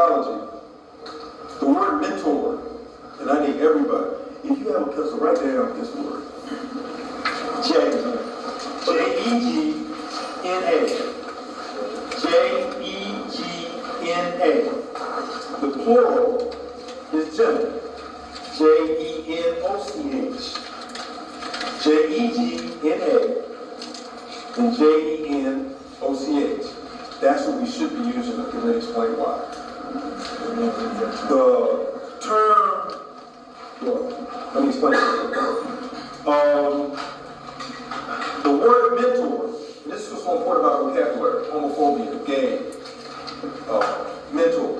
psychology, the word mentor, and I need everybody, if you have a pencil, write down this word. J-E-G-N-A. J-E-G-N-A. The plural is Jenna. J-E-N-O-C-H. J-E-G-N-A and J-E-N-O-C-H. That's what we should be using. I can explain why. The term, well, let me explain it. The word mentor, and this is what's so important about vocabulary, homophobia, gay, mentor.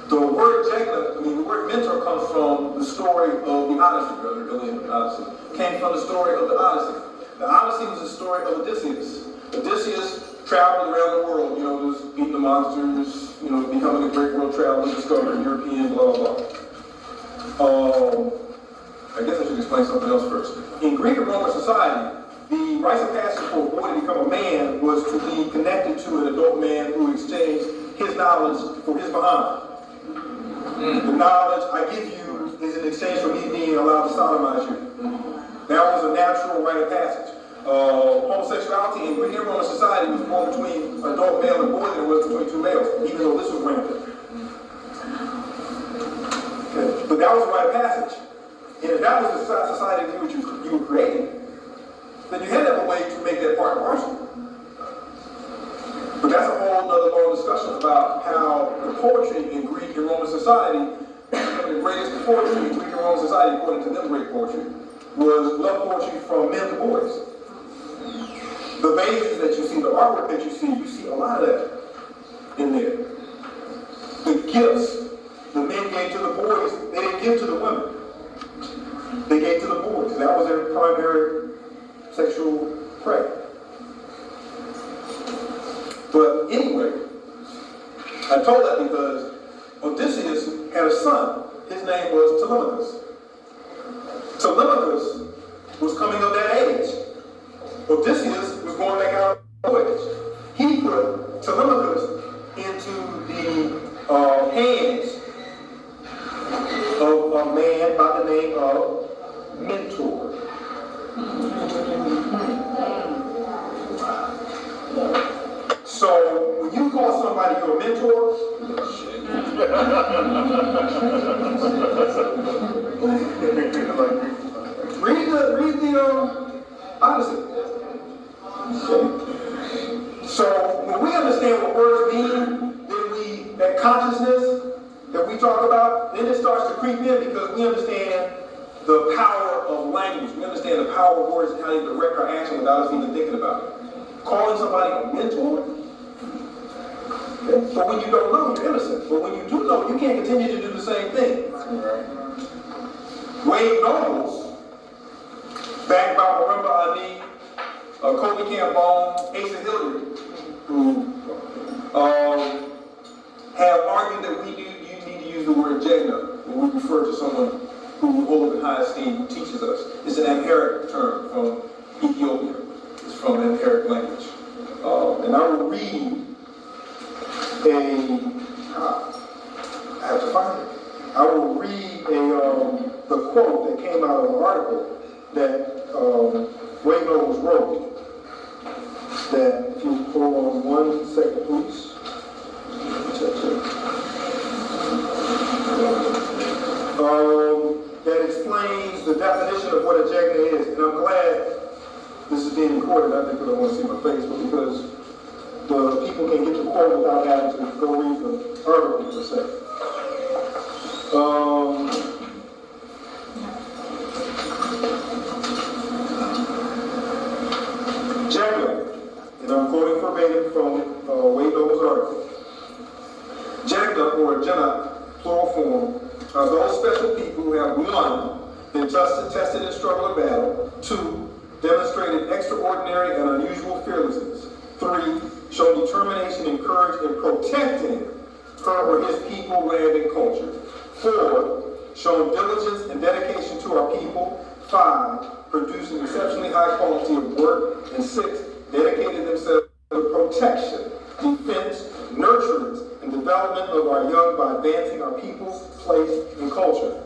The word mentor comes from the story of the Odyssey, Brother Gillian, the Odyssey. Came from the story of the Odyssey. The Odyssey was the story of Odysseus. Odysseus traveled around the world, just beating the monsters, becoming a great world traveler, discovering European, blah, blah, blah. I guess I should explain something else first. In Greek and Roman society, the rites of passage for a boy to become a man was to be connected to an adult man who exchanged his knowledge for his behind. The knowledge I give you is in exchange for me being allowed to sodomize you. That was a natural rite of passage. Homosexuality in Greek and Roman society was more between adult male and boy than it was between two males, even though this was rampant. Okay. But that was a rite of passage. And if that was the society in which you were creating, then you had to have a way to make that part partial. But that's a whole other long discussion about how the poetry in Greek and Roman society, the greatest poetry in Greek and Roman society, according to them great poetry, was love poetry from men to boys. The vases that you see, the artwork that you see a lot of that in there. The gifts the men gave to the boys, they didn't give to the women. They gave to the boys. That was their primary sexual prey. But anyway, I told that because Odysseus had a son. His name was Telemachus. Telemachus was coming of that age. Odysseus was going back out of age. He put Telemachus into the hands of a man by the name of Mentor. So when you call somebody your mentor, read the Odyssey. Okay. So when we understand what words mean, then that consciousness that we talk about, then it starts to creep in because we understand the power of language. We understand the power of words and how they direct our action without us even thinking about it. Calling somebody a mentor. Okay. So when you don't know, you're innocent. But when you do know, you can't continue to do the same thing. Wade Nobles, backed by Marimba Ali, Kobe Campbell, Asa Hillary, who have argued that you need to use the word Jegna when we refer to someone who we hold in high esteem, who teaches us. It's an Amharic term from Ethiopia. It's from an Amharic language. And I will read I have to find it. I will read the quote that came out of an article that Wade Nobles wrote. That, if you hold on 1 second, please. That explains the definition of what a Jegna is. And I'm glad this is being recorded, not because I want to see my face, but because the people can get the quote without having to go read the article per se. Jegna, and I'm quoting verbatim from Wade Nobles' article. Jegna, or Jenna, plural form, are those special people who have 1, been tested in struggle or battle, 2, demonstrated extraordinary and unusual fearlessness, 3, shown determination and courage in protecting her or his people, land, and culture, 4, shown diligence and dedication to our people, 5, producing exceptionally high quality of work, and 6, dedicated themselves to protection, defense, nurturance, and the development of our young by advancing our people, place, and culture.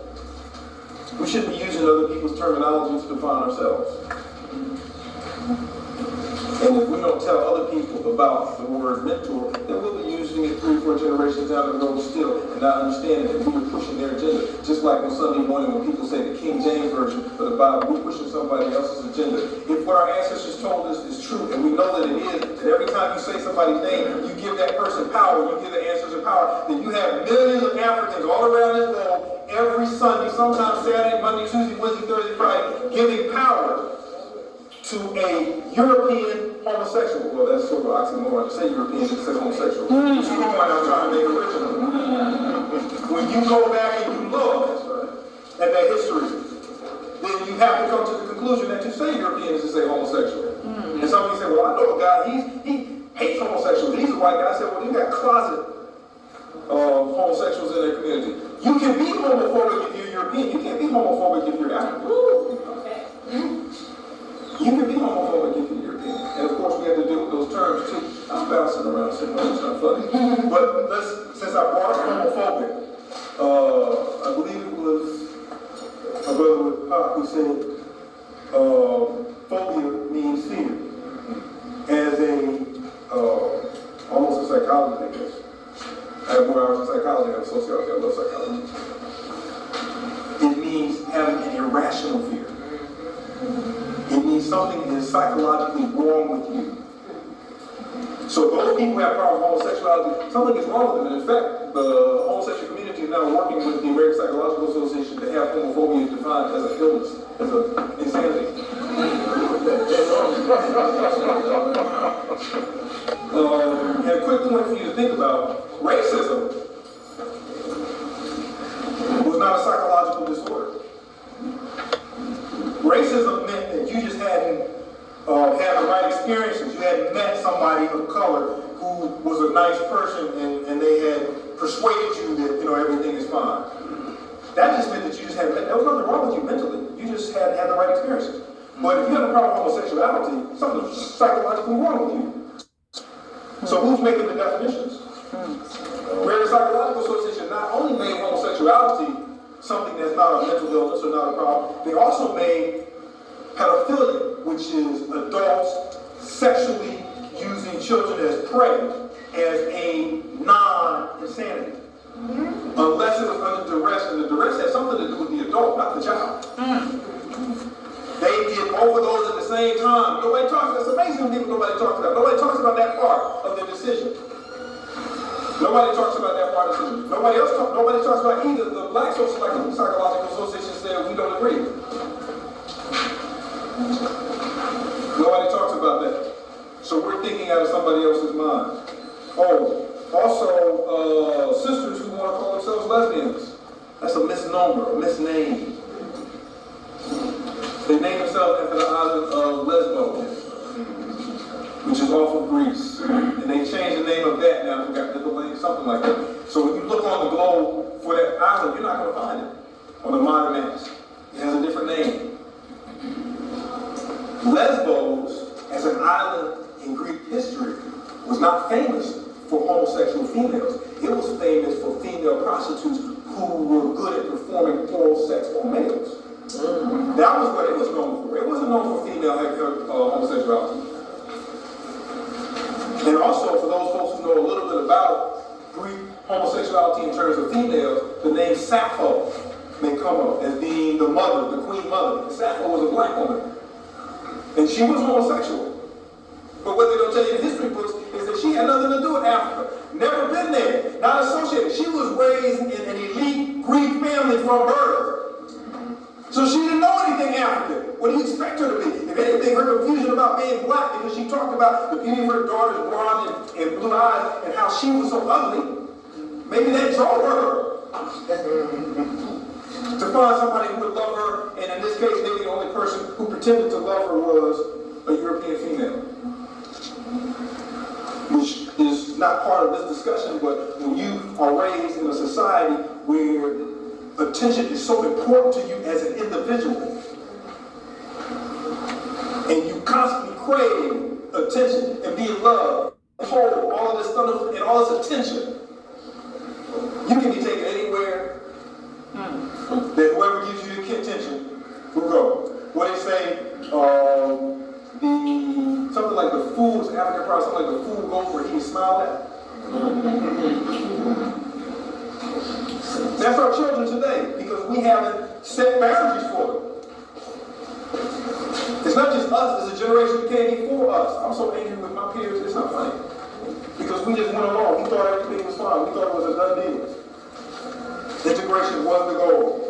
We shouldn't be using other people's terminology to define ourselves. And if we don't tell other people about the word mentor, then we'll be using it 3 or 4 generations down the road still and not understanding it. We're pushing their agenda. Just like on Sunday morning when people say the King James Version of the Bible, we're pushing somebody else's agenda. If what our ancestors told us is true, and we know that it is, that every time you say somebody's name, you give that person power, you give the ancestors power, then you have millions of Africans all around this globe every Sunday, sometimes Saturday, Monday, Tuesday, Wednesday, Thursday, Friday, giving power to a European homosexual. Well, that's sort of oxymoron to say European and say homosexual. That's the point I'm trying to make original. When you go back and you look at that history, then you have to come to the conclusion that to say European is to say homosexual. And somebody say, well, I know a guy, he hates homosexuals. He's a white guy. I said, well, you got closet homosexuals in their community. You can be homophobic if you're European. You can't be homophobic if you're African. You can be homophobic if you're European. And of course, we have to deal with those terms too. I'm bouncing around, so it's not funny. But since I brought up homophobic, I believe it was a brother with Pop who said, phobia means fear. As almost a psychologist, I guess. I have more hours in psychology than sociology. I love psychology. It means having an irrational fear. It means something is psychologically wrong with you. So those people who have problem with homosexuality, something is wrong with them. And in fact, the homosexual community is now working with the American Psychological Association to have homophobia defined as an illness, as an insanity. And a quick point for you to think about, racism was not a psychological disorder. Racism meant that you just hadn't had the right experiences. You hadn't met somebody of color who was a nice person and they had persuaded you that, everything is fine. That just meant that you just hadn't met. There was nothing wrong with you mentally. You just hadn't had the right experiences. But if you have a problem with homosexuality, something's psychologically wrong with you. So who's making the definitions? Where the Psychological Association not only made homosexuality something that's not a mental illness or not a problem, they also made pedophilia, which is adults sexually using children as prey, as a non-insanity. Unless it was under duress, and the duress had something to do with the adult, not the child. They did both of those at the same time. Nobody talks about it. It's amazing when people nobody talks about it. Nobody talks about that part of the decision. Nobody talks about that part of the decision. Nobody talks about either. The Black Psychological Association said we don't agree. Nobody talks about that. So we're thinking out of somebody else's mind. Oh, also sisters who want to call themselves lesbians. That's a misnomer, a misname. They named themselves after the island of Lesbos, which is off of Greece. And they changed the name of that now, I forgot the name, something like that. So when you look on the globe for that island, you're not going to find it on the modern maps. It has a different name. Lesbos, as an island in Greek history, was not famous for homosexual females. It was famous for female prostitutes who were good at performing oral sex on males. That was what it was known for. It wasn't known for female homosexuality. And also, for those folks who know a little bit about Greek homosexuality in terms of females, the name Sappho may come up as being the mother, the queen mother. And Sappho was a black woman. And she was homosexual. But what they don't tell you in history books is that she had nothing to do with Africa. Never been there. Not associated. She was raised in an elite Greek family from birth. So she didn't know anything African. What do you expect her to be? If anything, her confusion about being black, because she talked about the beauty of her daughter's blonde and blue eyes and how she was so ugly, maybe that drove her to find somebody who would love her, and in this case, maybe the only person who pretended to love her was a European female. Which is not part of this discussion, but when you are raised in a society where attention is so important to you as an individual, and you constantly crave attention and being loved, hold all of this stuff and all this attention, You can be taken anywhere that whoever gives you the attention will go. What they say, something like the fool's African proverb, something like the fool goes where he is smiled at. That's our children today, because we haven't set boundaries for them. It's not just us, it's a generation who came before us. I'm so angry with my peers, it's not funny. Because we just went along, we thought everything was fine, we thought it was a done deal. Integration was the goal.